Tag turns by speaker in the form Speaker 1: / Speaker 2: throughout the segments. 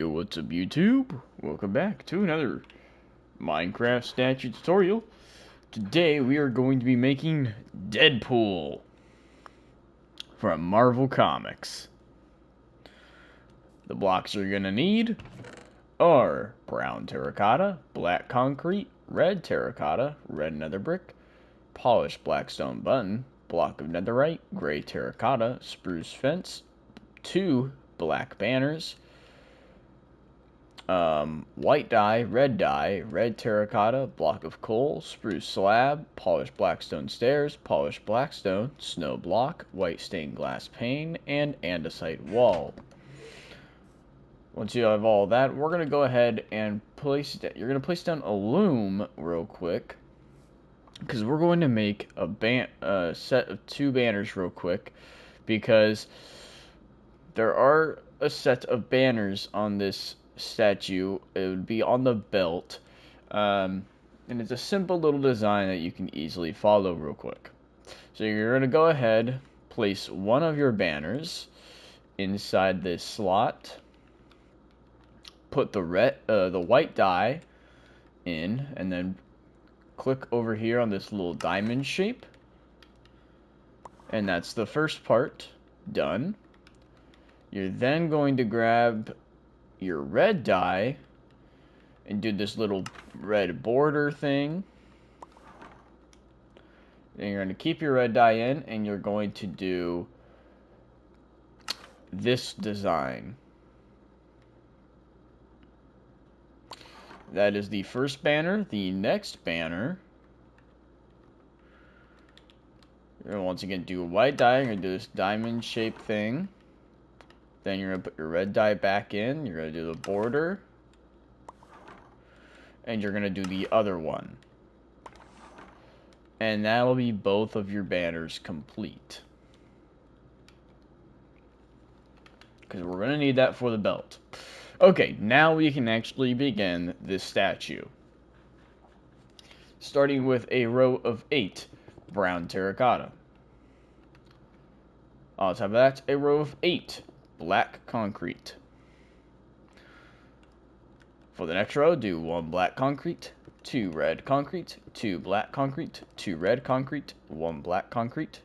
Speaker 1: Yo, what's up YouTube? Welcome back to another Minecraft statue tutorial. Today we are going to be making Deadpool from Marvel Comics. The blocks you're gonna need are brown terracotta, black concrete, red terracotta, red nether brick, polished blackstone button, block of netherite, gray terracotta, spruce fence, 2 black banners, white dye, red terracotta, block of coal, spruce slab, polished blackstone stairs, polished blackstone, snow block, white stained glass pane, and andesite wall. Once you have all that, we're going to go ahead and you're going to place down a loom real quick, because we're going to make a set of 2 banners real quick, because there are a set of banners on this statue. It would be on the belt, and it's a simple little design that you can easily follow real quick. So you're going to go ahead, place one of your banners inside this slot, put the white dye in, and then click over here on this little diamond shape, and that's the first part done. You're then going to grab your red dye and do this little red border thing. Then you're going to keep your red dye in, and you're going to do this design. That is the first banner. The next banner, you're going to once again do a white dye. You're going to do this diamond shape thing. Then you're going to put your red dye back in. You're going to do the border. And you're going to do the other one. And that'll be both of your banners complete. Because we're going to need that for the belt. Okay, now we can actually begin this statue. Starting with a row of 8 brown terracotta. On top of that, a row of 8 black concrete. For the next row, do 1 black concrete, 2 red concrete, 2 black concrete, 2 red concrete, 1 black concrete.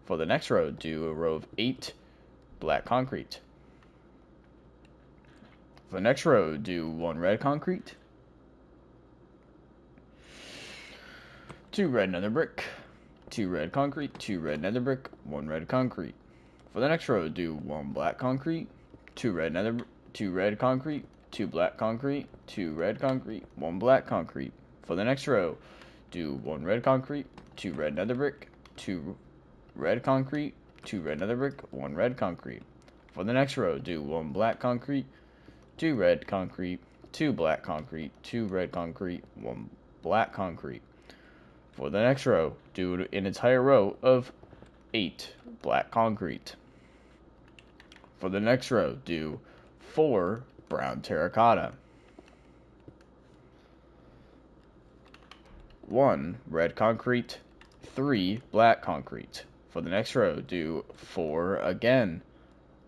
Speaker 1: For the next row, do a row of 8 black concrete. For the next row, do 1 red concrete, 2 red nether brick, 2 red concrete, 2 red nether brick, 1 red concrete. For the next row, do 1 black concrete, 2 red concrete, 2 black concrete, 2 red concrete, 1 black concrete. For the next row, do 1 red concrete, 2 red nether brick, 2 red concrete, 2 red nether brick, 1 red concrete. For the next row, do 1 black concrete, 2 red concrete, 2 black concrete, 2 red concrete, 1 black concrete. For the next row, do an entire row of 8 black concrete. For the next row, do 4 brown terracotta, 1 red concrete, 3 black concrete. For the next row, do 4 again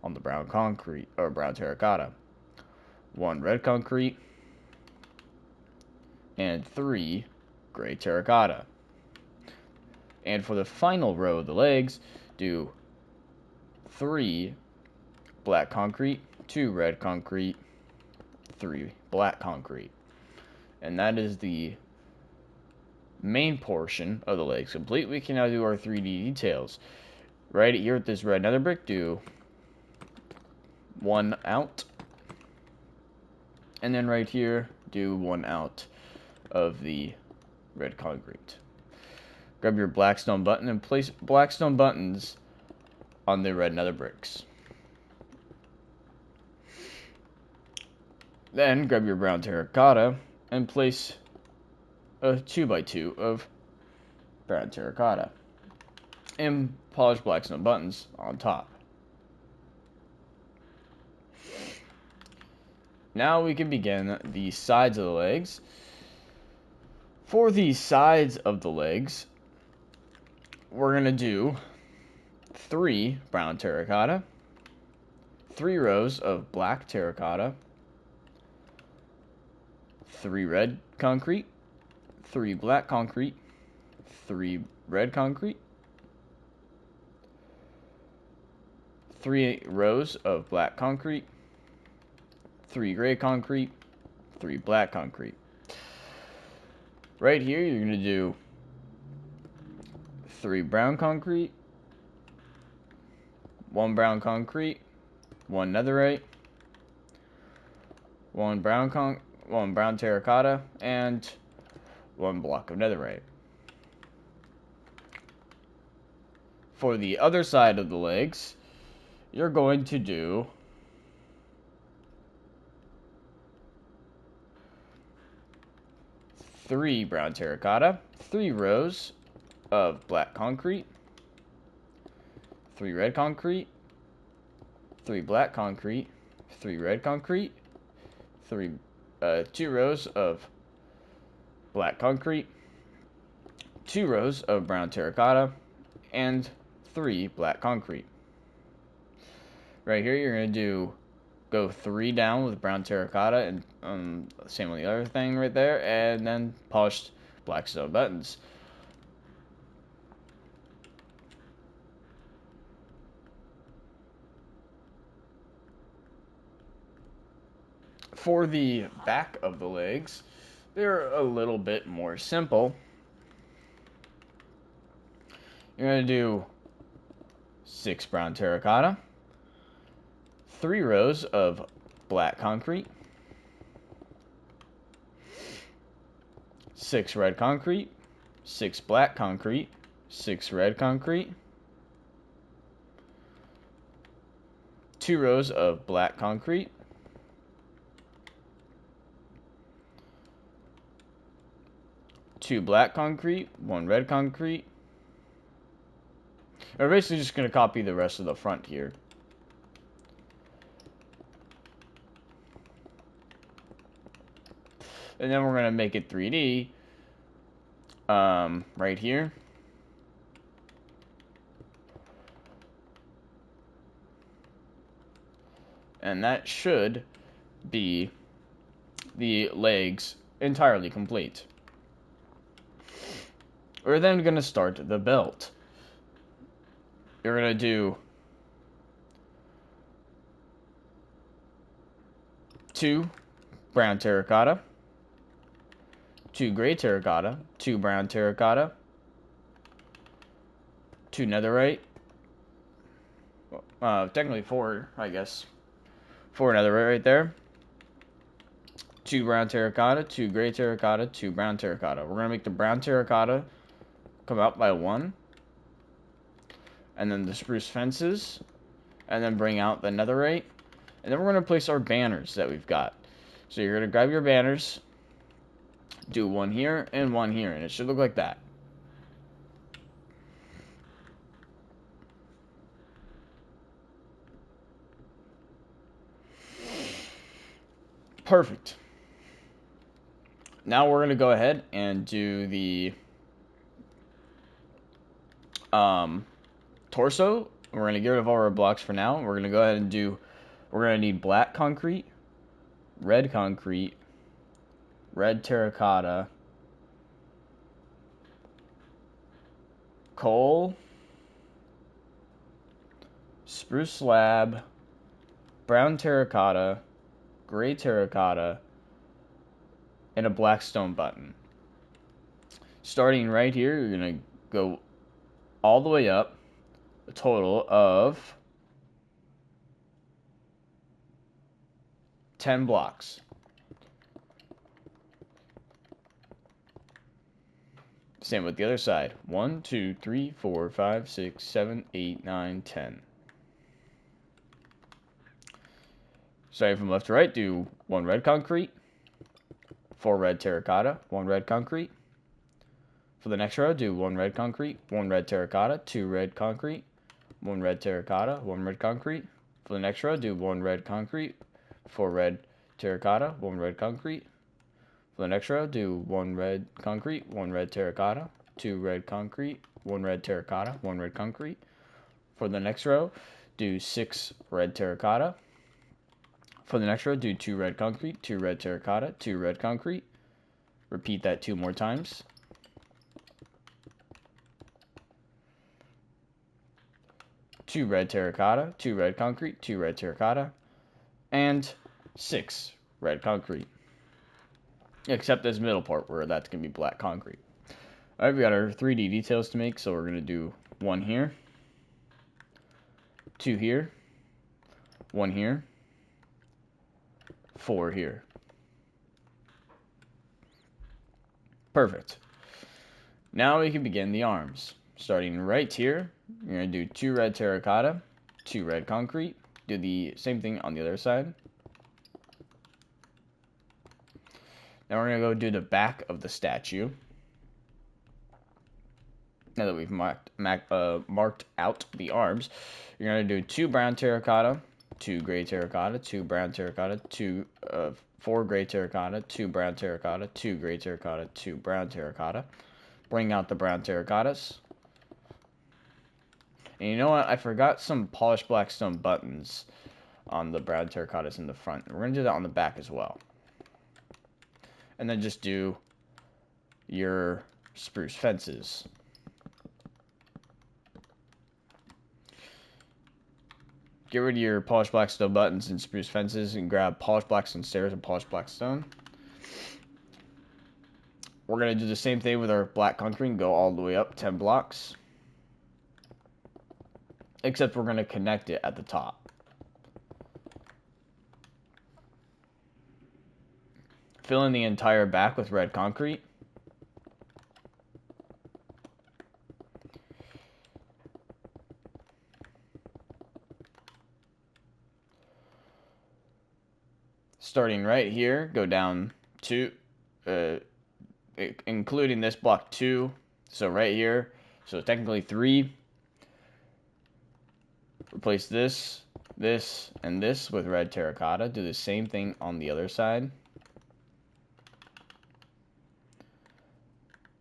Speaker 1: on the brown concrete or brown terracotta, 1 red concrete, and 3 gray terracotta. And for the final row of the legs, do 3 black concrete, 2 red concrete, 3 black concrete. And that is the main portion of the legs complete. We can now do our 3D details. Right here with this red nether brick, do 1 out. And then right here, do 1 out of the red concrete. Grab your blackstone button and place blackstone buttons on the red nether bricks. Then grab your brown terracotta and place a 2x2 of brown terracotta and polish blackstone buttons on top. Now we can begin the sides of the legs. For the sides of the legs, we're going to do 3 brown terracotta, 3 rows of black terracotta, 3 red concrete, 3 black concrete, 3 red concrete, 3 rows of black concrete, 3 gray concrete, 3 black concrete. Right here, you're going to do 3 brown concrete, 1 brown concrete, 1 netherite, 1 brown terracotta, and 1 block of netherite. For the other side of the legs, you're going to do 3 brown terracotta, 3 rows of black concrete, 3 red concrete, 3 black concrete, 3 red concrete, 2 rows of black concrete, 2 rows of brown terracotta, and 3 black concrete. Right here, you're going to go 3 down with brown terracotta, and same with the other thing right there, and then polished black stone buttons. For the back of the legs, they're a little bit more simple. You're going to do 6 brown terracotta, 3 rows of black concrete, 6 red concrete, 6 black concrete, 6 red concrete, 2 rows of black concrete, 2 black concrete, 1 red concrete. We're basically just going to copy the rest of the front here. And then we're going to make it 3D right here. And that should be the legs entirely complete. We're then going to start the belt. You're going to do 2 brown terracotta, 2 gray terracotta, 2 brown terracotta, 2 netherite, technically 4, I guess, 4 netherite right there, 2 brown terracotta, 2 gray terracotta, 2 brown terracotta. We're going to make the brown terracotta come out by 1, and then the spruce fences, and then bring out the netherite, and then we're going to place our banners that we've got. So you're going to grab your banners, do 1 here and 1 here, and it should look like that. Perfect. Now we're going to go ahead and do the torso. We're going to get rid of all our blocks for now. We're going to go ahead and we're going to need black concrete, red terracotta, coal, spruce slab, brown terracotta, gray terracotta, and a black stone button. Starting right here, you're going to go all the way up, a total of 10 blocks. Same with the other side. 1, 2, 3, 4, 5, 6, 7, 8, 9, 10. Starting from left to right, do 1 red concrete, 4 red terracotta, 1 red concrete. For the next row, do 1 red concrete, 1 red terracotta, 2 red concrete, 1 red terracotta, 1 red concrete. For the next row, do 1 red concrete, 4 red terracotta, 1 red concrete. For the next row, do 1 red concrete, 1 red terracotta, 2 red concrete, 1 red terracotta, 1 red concrete. For the next row, do 6 red terracotta. For the next row, do 2 red concrete, 2 red terracotta, 2 red concrete. Repeat that 2 more times. Two red terracotta, 2 red concrete, 2 red terracotta, and 6 red concrete. Except this middle part where that's going to be black concrete. Alright, we got our 3D details to make, so we're going to do 1 here, 2 here, 1 here, 4 here. Perfect. Now we can begin the arms. Starting right here, you're going to do 2 red terracotta, 2 red concrete. Do the same thing on the other side. Now we're going to go do the back of the statue. Now that we've marked out the arms, you're going to do 2 brown terracotta, 2 gray terracotta, 2 brown terracotta, 4 gray terracotta, 2 brown terracotta, 2 gray terracotta, 2 brown terracotta. Bring out the brown terracottas. And you know what? I forgot some polished black stone buttons on the brown terracottas in the front. We're going to do that on the back as well. And then just do your spruce fences. Get rid of your polished black stone buttons and spruce fences and grab polished black stone stairs and polished black stone. We're going to do the same thing with our black concrete and go all the way up 10 blocks. Except we're going to connect it at the top. Fill in the entire back with red concrete. Starting right here, go down 2, including this block 2, so right here, so technically 3. Replace this, and this with red terracotta. Do the same thing on the other side.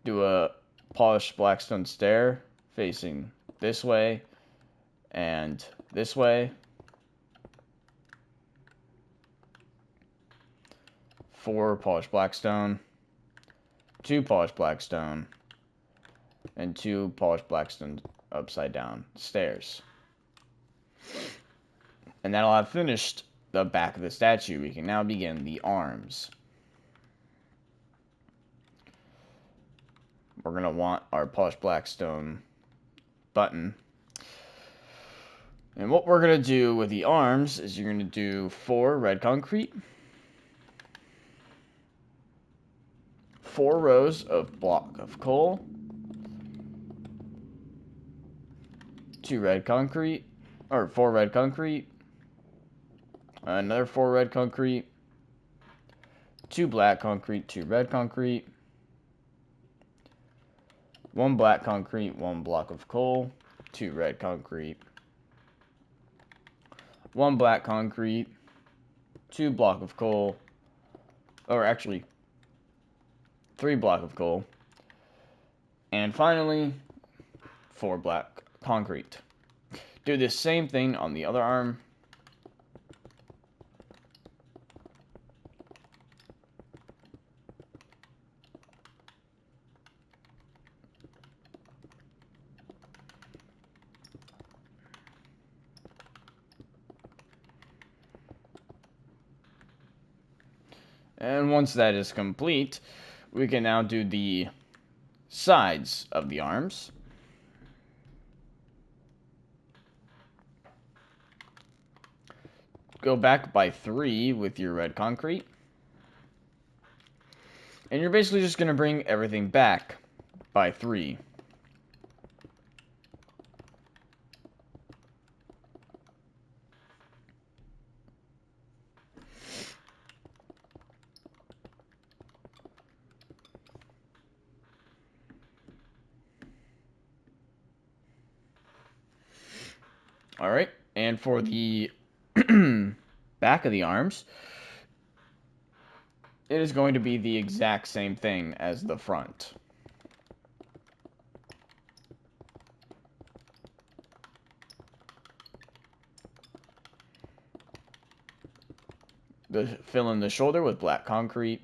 Speaker 1: Do a polished blackstone stair facing this way and this way. 4 polished blackstone, 2 polished blackstone, and 2 polished blackstone upside down stairs. And that'll have finished the back of the statue. We can now begin the arms. We're going to want our polished blackstone button. And what we're going to do with the arms is you're going to do 4 red concrete, 4 rows of block of coal, 2 red concrete, or 4 red concrete, another 4 red concrete, 2 black concrete, 2 red concrete, 1 black concrete, 1 block of coal, 2 red concrete, 1 black concrete, 2 block of coal, or actually 3 block of coal, and finally 4 black concrete. Do the same thing on the other arm. And once that is complete, we can now do the sides of the arms. Go back by 3 with your red concrete. And you're basically just going to bring everything back by 3. Alright, and for the back of the arms, it is going to be the exact same thing as the front. Fill in the shoulder with black concrete,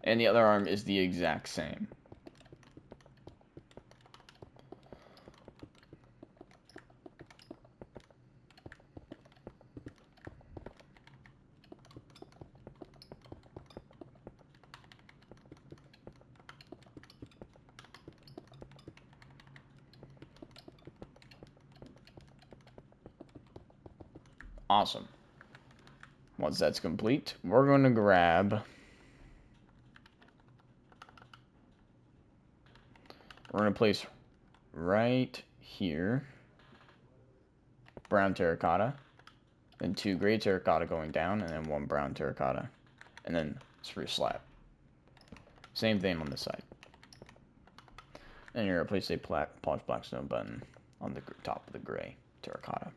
Speaker 1: And the other arm is the exact same. Awesome. Once that's complete, we're going to grab... We're going to place right here brown terracotta, then 2 gray terracotta going down, and then 1 brown terracotta, and then spruce slab. Same thing on this side. And you're going to place a polished blackstone button on the top of the gray terracotta.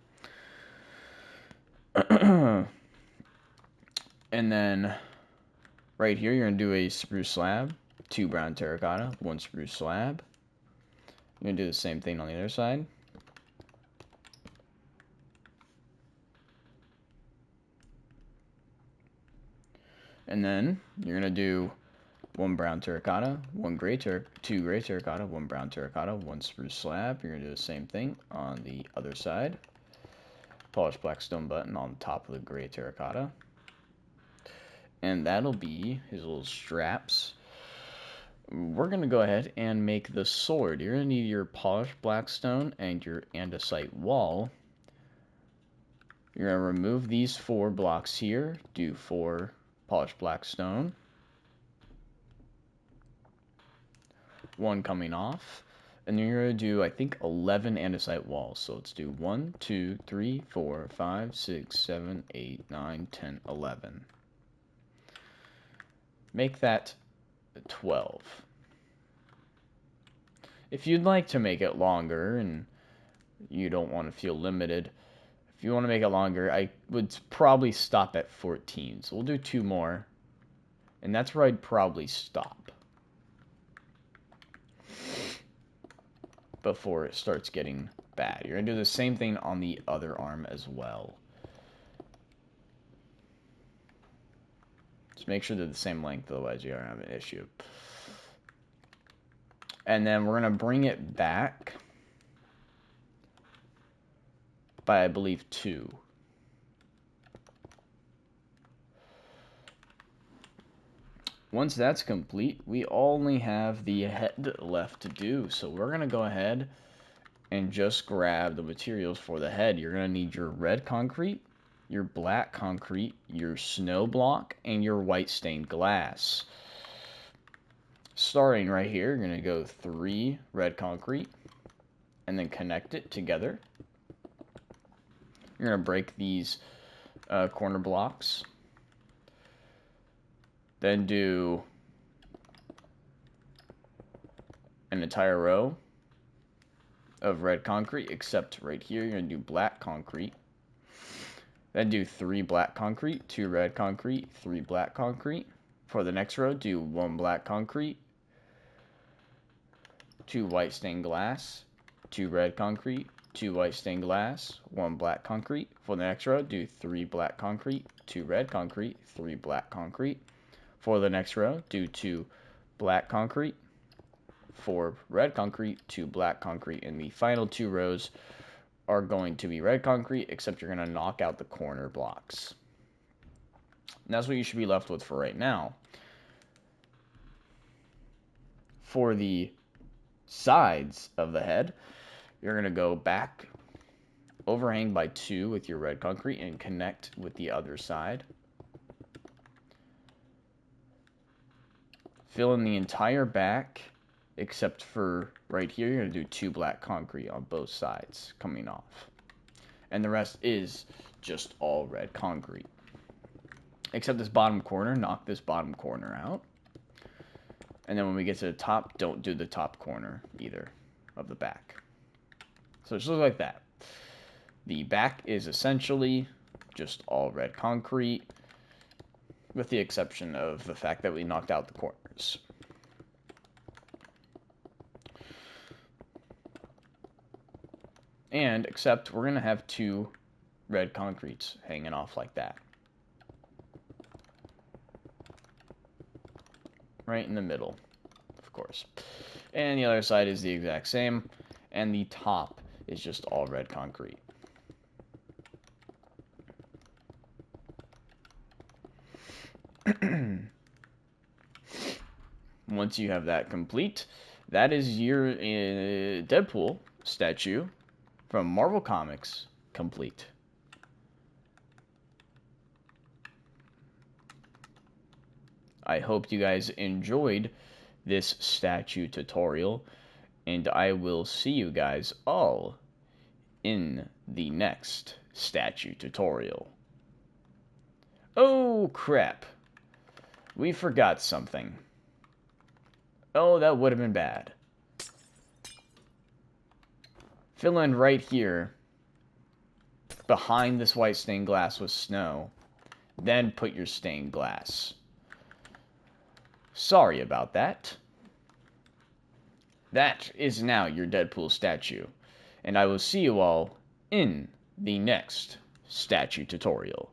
Speaker 1: And then right here, you're going to do a spruce slab, 2 brown terracotta, 1 spruce slab. You're going to do the same thing on the other side. And then you're going to do 1 brown terracotta, 2 gray terracotta, 1 brown terracotta, 1 spruce slab. You're going to do the same thing on the other side. Polished blackstone button on the top of the gray terracotta. And that'll be his little straps. We're going to go ahead and make the sword. You're going to need your polished blackstone and your andesite wall. You're going to remove these 4 blocks here, do 4 polished blackstone, 1 coming off, and then you're going to do, I think, 11 andesite walls. So let's do 1, 2, 3, 4, 5, 6, 7, 8, 9, 10, 11. Make that 12. If you'd like to make it longer and you don't want to feel limited, if you want to make it longer, I would probably stop at 14. So we'll do 2 more, and that's where I'd probably stop before it starts getting bad. You're going to do the same thing on the other arm as well. Just make sure they're the same length, otherwise you're going to have an issue. And then we're going to bring it back by, I believe, 2. Once that's complete, we only have the head left to do. So we're going to go ahead and just grab the materials for the head. You're going to need your red concrete, your black concrete, your snow block, and your white stained glass. Starting right here, you're going to go 3 red concrete and then connect it together. You're going to break these corner blocks. Then do an entire row of red concrete, except right here, you're going to do black concrete. Then do 3 black concrete, 2 red concrete, 3 black concrete. For the next row, do 1 black concrete, 2 white stained glass, 2 red concrete, 2 white stained glass, 1 black concrete. For the next row, do 3 black concrete, 2 red concrete, 3 black concrete. For the next row, do 2 black concrete, 4 red concrete, 2 black concrete, and the final 2 rows are going to be red concrete, except you're going to knock out the corner blocks. And that's what you should be left with for right now. For the sides of the head, you're going to go back, overhang by 2 with your red concrete, and connect with the other side. Fill in the entire back, except for right here, you're going to do 2 black concrete on both sides coming off. And the rest is just all red concrete. Except this bottom corner, knock this bottom corner out. And then when we get to the top, don't do the top corner either of the back. So it just looks like that. The back is essentially just all red concrete, with the exception of the fact that we knocked out the corners. And except we're going to have 2 red concretes hanging off like that. right in the middle, of course. And the other side is the exact same, and the top is just all red concrete. Once you have that complete, that is your Deadpool statue from Marvel Comics complete. I hope you guys enjoyed this statue tutorial, and I will see you guys all in the next statue tutorial. Oh crap, we forgot something. Oh, that would have been bad. Fill in right here, behind this white stained glass with snow, then put your stained glass. Sorry about that. That is now your Deadpool statue, and I will see you all in the next statue tutorial.